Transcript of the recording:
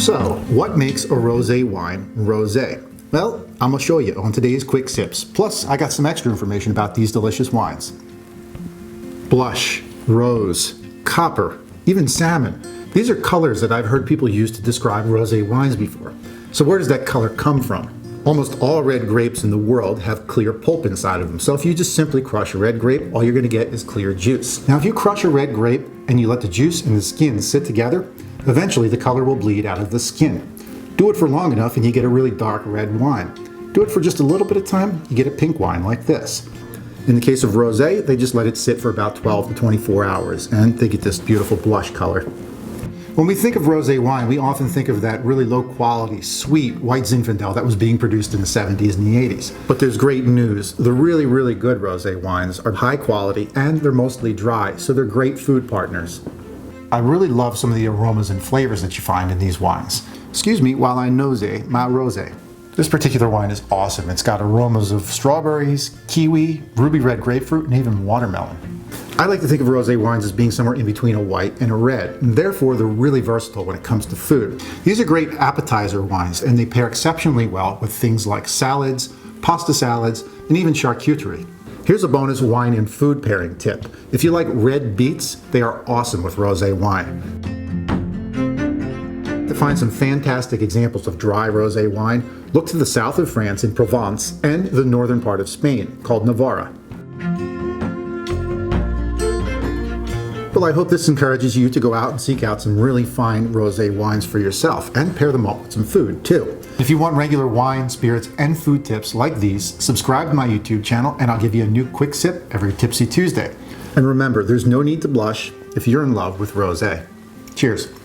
So, what makes a rosé wine rosé? Well, I'm going to show you on today's Quick Sips. Plus, I got some extra information about these delicious wines. Blush, rose, copper, even salmon. These are colors that I've heard people use to describe rosé wines before. So where does that color come from? Almost all red grapes in the world have clear pulp inside of them. So if you just simply crush a red grape, all you're going to get is clear juice. Now if you crush a red grape and you let the juice and the skin sit together, eventually the color will bleed out of the skin. Do it for long enough and you get a really dark red wine. Do it for just a little bit of time, you get a pink wine like this. In the case of rosé, they just let it sit for about 12 to 24 hours and they get this beautiful blush color. When we think of rosé wine, we often think of that really low quality, sweet white Zinfandel that was being produced in the 70s and the 80s. But there's great news. The really, really good rosé wines are high quality and they're mostly dry, so they're great food partners. I really love some of the aromas and flavors that you find in these wines. Excuse me while I nose my rosé. This particular wine is awesome. It's got aromas of strawberries, kiwi, ruby red grapefruit, and even watermelon. I like to think of rosé wines as being somewhere in between a white and a red, and therefore they're really versatile when it comes to food. These are great appetizer wines, and they pair exceptionally well with things like salads, pasta salads, and even charcuterie. Here's a bonus wine and food pairing tip. If you like red beets, they are awesome with rosé wine. To find some fantastic examples of dry rosé wine, look to the south of France in Provence and the northern part of Spain, called Navarra. Well, I hope this encourages you to go out and seek out some really fine rosé wines for yourself and pair them up with some food too. If you want regular wine, spirits, and food tips like these, subscribe to my YouTube channel and I'll give you a new quick sip every Tipsy Tuesday. And remember, there's no need to blush if you're in love with rosé. Cheers.